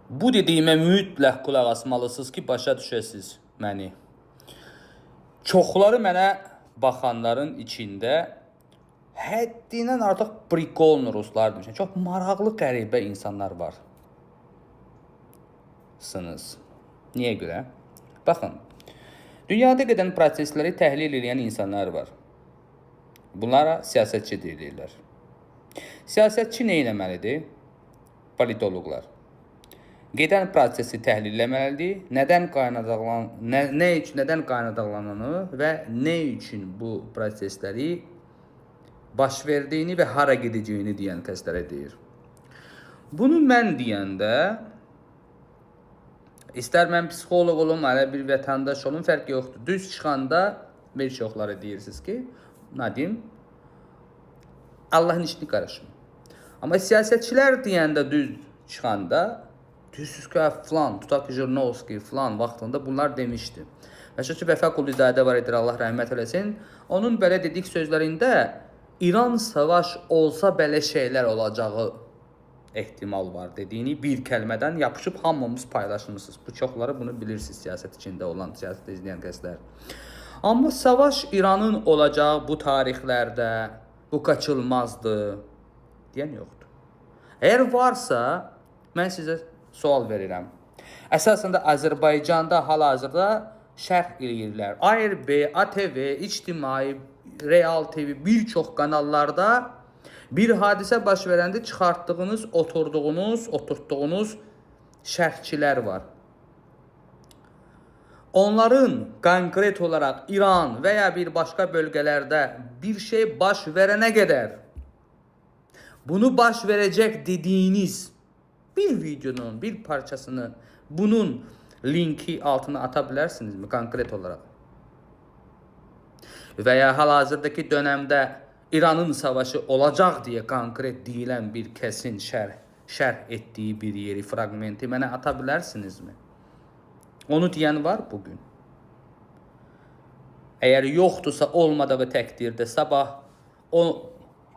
Bu dediyimə mütləq qulaq asmalısınız ki, başa düşəsiniz məni. Çoxları mənə baxanların içində həddindən artıq prikolun ruslar demişəm. Çox maraqlı, qəribə insanlar var. Niyə görə? Baxın, dünyada gedən prosesləri təhlil edən insanlar var. Bunlara siyasətçi deyirlər. Siyasətçi nə etməlidir? Politoloqlar. Gedən prosesi təhlilləməlidir. Nədən qaynaqlananı və nə üçün bu prosesləri baş verdiyini və hara gedəcəyini deyən kəslərə deyir. Bunu mən deyəndə, istər mən psixoloq olum, hələ bir vətəndaş olum, fərq yoxdur. Düz çıxanda bir çoxları deyirsiniz ki, nə deyim? Allahın işini qarışmır. Amma siyasətçilər deyəndə düz çıxanda, düzsüz ki, filan, tutaq ki, Jırnovski, filan vaxtında bunlar demişdi. Məsələn ki, Vəfa Qulizadə var edir, Allah rəhmət eləsin. Onun belə dedik sözlərində İran savaş olsa belə şeylər olacağı ehtimal var dediyini bir kəlmədən yapışıb hamımız paylaşmışsınız. Bu çoxları bunu bilirsiniz, siyasət içində olan, siyasət izləyən kəslər. Amma savaş İranın olacağı bu tarixlərdə, bu qaçılmazdır deyən yoxdur. Əgər varsa, mən sizə sual verirəm. Əsasında Azərbaycanda hal-hazırda şərh eləyirlər. ARB, ATV, İctimai, Real TV, bir çox kanallarda bir hadisə baş verəndə çıxartdığınız, oturtduğunuz şərhçilər var. Onların konkret olaraq İran və ya bir başqa bölgələrdə bir şey baş verənə qədər bunu baş verəcək dediyiniz bir videonun bir parçasını, bunun linki altına ata bilərsinizmi konkret olaraq? Və ya hal-hazırdakı dönəmdə İranın savaşı olacaq deyə konkret deyilən bir kəsin şərh etdiyi bir yeri, fragmenti mənə ata bilərsinizmi? Onu deyən var bugün. Əgər yoxdursa, olmadığı təqdirdə sabah o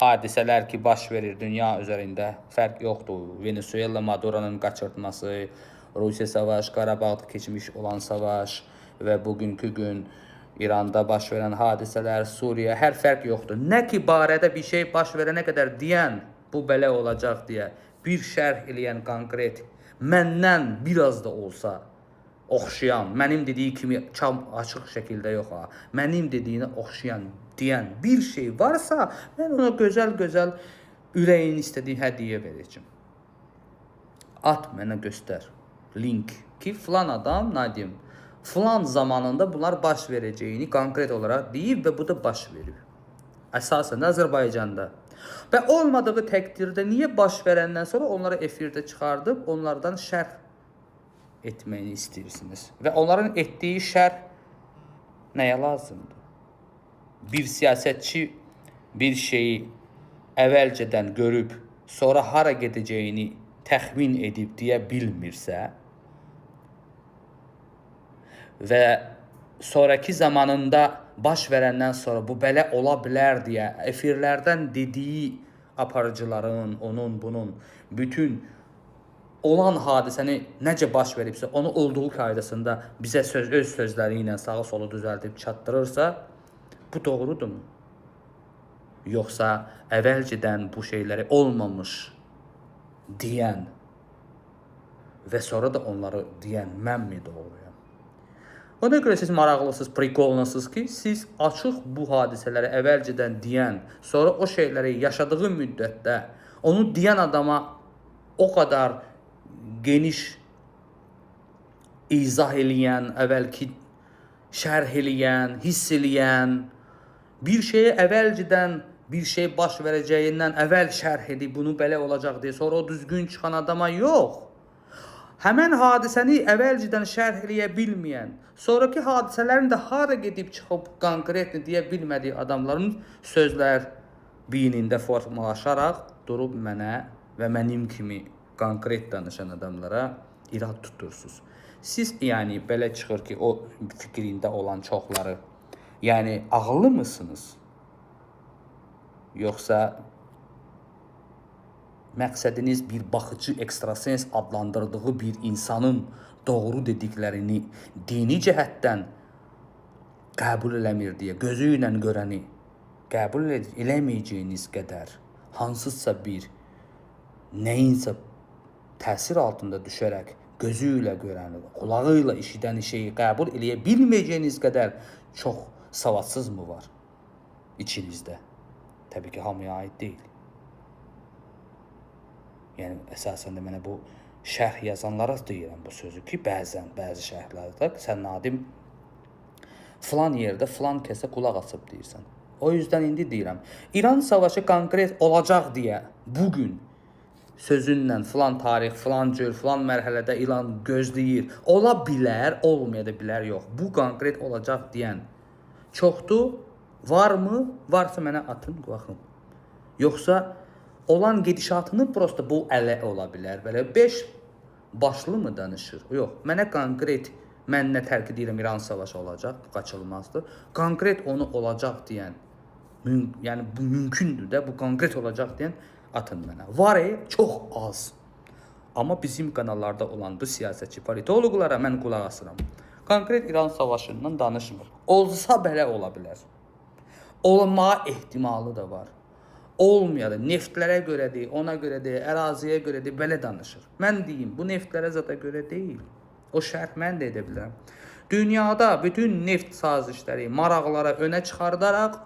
hadisələr ki baş verir dünya üzərində, fərq yoxdur. Venezuela Maduro'nun qaçırtması, Rusiya savaş, Qarabağda keçmiş olan savaş və bugünkü gün İranda baş verən hadisələr, Suriya, hər fərq yoxdur. Nə ki barədə bir şey baş verənə qədər deyən, bu belə olacaq deyə bir şərh eləyən konkret, məndən biraz da olsa oxşayan, mənim dediyi kimi çam açıq şəkildə yox ha, mənim dediyinə oxşayan deyən bir şey varsa, mən ona gözəl-gözəl ürəyin istədiyi hədiyyə verəcəm. At mənə göstər, link ki filan adam, nə deyim, filan zamanında bunlar baş verəcəyini konkret olaraq deyib və bu da baş verir. Əsasən Azərbaycanda. Və olmadığı təqdirdə niyə baş verəndən sonra onları efirdə çıxardıb onlardan şərh etməyini istəyirsiniz? Və onların etdiyi şərh nəyə lazımdır? Bir siyasətçi bir şeyi əvvəlcədən görüb, sonra hara gedəcəyini təxmin edib deyə bilmirsə və sonraki zamanında baş verəndən sonra bu belə ola bilər deyə efirlərdən dediyi aparıcıların, onun, bunun, bütün olan hadisəni necə baş veribsə, onu olduğu qaydasında bizə öz sözləri ilə sağa solu düzəldib çatdırırsa, bu doğrudurmu? Yoxsa əvvəlcədən bu şeyləri olmamış deyən və sonra da onları deyən mənmi doğruyam? Ona görə siz maraqlısınız, prikolunasınız ki, siz açıq bu hadisələri əvvəlcədən deyən, sonra o şeyləri yaşadığı müddətdə onu deyən adama o qədər geniş izah eləyən, əvvəlki şərh eləyən, hiss eləyən, bir şeyə əvvəlcədən bir şey baş verəcəyindən əvvəl şərh edib bunu belə olacaq deyə, sonra o düzgün çıxan adama yox. Həmən hadisəni əvvəlcədən şərh eləyə bilməyən, sonraki hadisələrin də hara gedib çıxıb konkretni deyə bilmədiyi adamların sözlər beynində formalaşaraq durub mənə və mənim kimi konkret danışan adamlara irad tutursunuz. Siz yəni belə çıxır ki, o fikrində olan çoxları, yəni ağıllı mısınız? Yoxsa məqsədiniz bir baxıcı ekstrasens adlandırdığı bir insanın doğru dediklərini dini cəhətdən qəbul eləmir deyə gözü ilə görəni qəbul eləməyəcəyiniz qədər hansısa bir nəyinsə təsir altında düşərək gözü ilə görəni, qulağı ilə eşidən şeyi qəbul eləyə bilməyəcəyiniz qədər çox savadsız mı var içinizdə? Təbii ki, hamıya aid deyil. Yəni, əsasən də mənə bu şərh yazanlara deyirəm bu sözü ki, bəzi şərhlərdə sən Nadim filan yerdə filan kəsə qulaq asıb deyirsən. O yüzden indi deyirəm, İran savaşı konkret olacaq deyə bugün sözünlə filan tarix, filan cür, filan mərhələdə İran gözləyir. Ola bilər, olmaya da bilər, yox. Bu konkret olacaq deyən çoxdur. Varmı? Varsa mənə atın, baxın. Yoxsa olan gedişatını prosta bu ələ ola bilər. Belə 5 başlı mı danışır? Yox, mənə konkret, mən nə tərk edirəm, İran savaşı olacaq, bu qaçılmazdır. Konkret onu olacaq deyən, yəni bu mümkündür də, bu konkret olacaq deyən atın mənə. Var, çox az. Amma bizim kanallarda olan bu siyasətçi politoloqlara mən qulaq asıram. Konkret İran savaşından danışmır. Olsa belə ola bilər. Olma ehtimalı da var. Olmayadı. Neftlərə görədir, ona görədir, əraziyə görədir, belə danışır. Mən deyim, bu neftlərə zata görə deyil. O şərh mən də edə bilərəm. Dünyada bütün neft sazişləri, maraqlara önə çıxardaraq,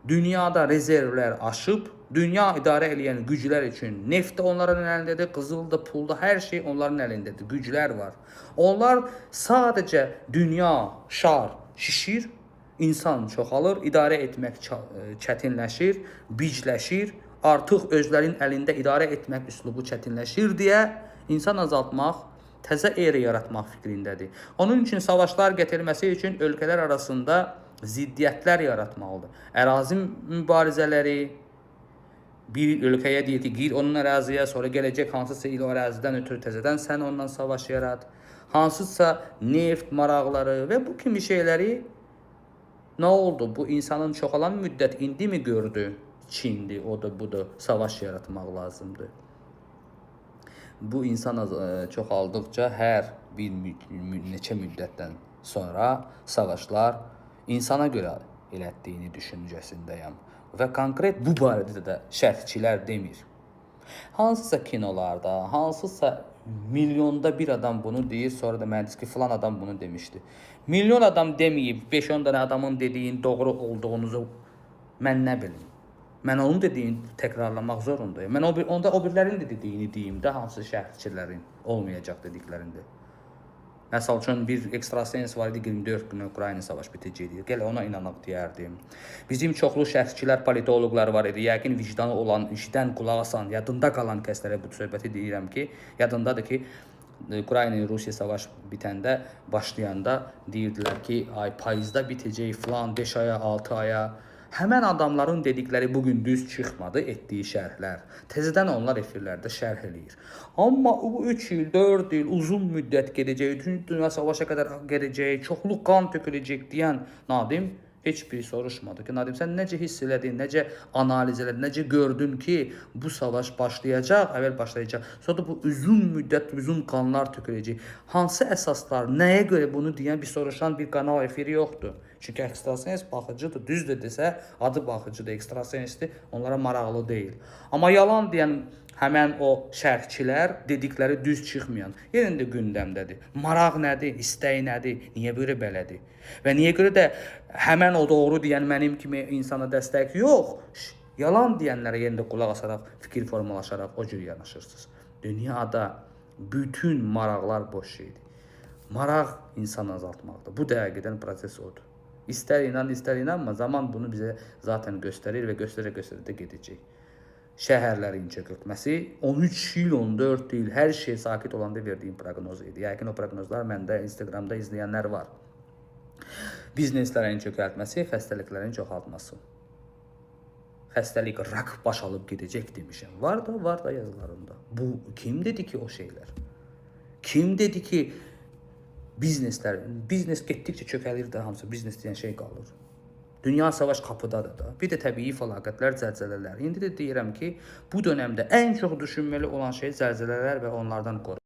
dünyada rezervlər aşıb, dünya idarə edən güclər üçün neft də onların əlindədir, qızıl da, pul da, hər şey onların əlindədir. Güclər var. Onlar sadəcə dünya, şar şişir, insan çoxalır, idarə etmək çətinləşir, bicləşir, artıq özlərinin əlində idarə etmək üslubu çətinləşir deyə insan azaltmaq, təzə era yaratmaq fikrindədir. Onun üçün savaşlar gətirməsi üçün ölkələr arasında ziddiyyətlər yaratmalıdır. Ərazi mübarizələri, bir ölkəyə deyir ki, gir onun əraziyə, sonra gələcək hansısa il o ərazidən ötürü təzədən sən ondan savaş yarat. Hansısa neft maraqları və bu kimi şeyləri nə oldu? Bu insanın çoxalan müddət indi mi gördü? Çindir, odur, budur, savaş yaratmaq lazımdır. Bu insan çoxaldıqca hər bir neçə müddətdən sonra savaşlar insana görə elətdiyini düşüncəsindəyəm. Və konkret bu barədə də şərhçilər demir. Hansısa kinolarda, hansısa milyonda bir adam bunu deyir, sonra da mənə deyir ki, filan adam bunu demişdi. Milyon adam deməyib, 5-10 dənə adamın dediyin doğru olduğunuzu mən nə bilim. Mən onun dediyini təkrarlamaq zorundayım. Mən onda o birlərin də dediyini deyim də, hansı şərhçilərin olmayacaq dediklərində. Məsəl üçün bir ekstrasens var idi, 24 gün Ukrayna savaş bitəcəkdi. Gələ ona inanaq deyərdim. Bizim çoxlu şərhçilər, politoloqlar var idi. Yəqin vicdanı olan, işdən qulaq asan, yadında qalan kəslərə bu söhbəti deyirəm ki, yadındadır ki, Ukrayna-Rusiya savaş bitəndə, başlayanda deyirdilər ki, ay payızda bitəcək falan, 5 aya, 6 aya. Həmən adamların dedikləri bugün düz çıxmadı, etdiyi şərhlər. Təzədən onlar efirlərdə şərh eləyir. Amma bu 3 il, 4 il uzun müddət gedəcək, dünya savaşa qədər gedəcək, çoxlu qan töküləcək deyən Nadim heç biri soruşmadı ki, Nadim sən necə hiss elədin, necə analiz elədin, necə gördün ki, bu savaş başlayacaq, əvvəl başlayacaq. Sonra bu uzun müddət, uzun qanlar töküləcək. Hansı əsaslar, nəyə görə bunu deyən bir soruşan bir kanal efiri yoxdur. Çünki ekstrasens baxıcıdır, düz də desə, adı baxıcıdır, ekstrasensdir, onlara maraqlı deyil. Amma yalan deyən həmən o şərhçilər dedikləri düz çıxmayan, yerində gündəmdədir. Maraq nədir, istək nədir, niyə görə belədir? Və niyə görə də həmən o doğru deyən mənim kimi insana dəstək yox, yalan deyənlərə yerində qulaq asaraq, fikir formalaşaraq o cür yanaşırsınız. Dünyada bütün maraqlar boş şeydir. Maraq insanı azaltmaqdır. Bu dəqiqədən proses odur. İstər inan, istər inanma, zaman bunu bizə zaten göstərir və göstərə-göstərə də gedəcək. Şəhərlərin çökülməsi 13 il, 14 il hər şey sakit olanda verdiyim proqnoz idi. Yəqin o proqnozlar məndə Instagramda izləyənlər var. Bizneslərin çökəltməsi, xəstəliklərin çoxaltması. Xəstəlik, rak baş alıb gedəcək demişəm. Var da yazılarında. Bu kim dedi ki o şeylər? Kim dedi ki biznes getdikcə çökəlir də hamısı biznes deyən şey qalır. Dünya savaş qapıdadır da. Bir də təbii fəlakətlər, zəlzələlər. İndi də deyirəm ki, bu dövrdə ən çox düşünməli olan şey zəlzələlər və onlardan qorunmaq.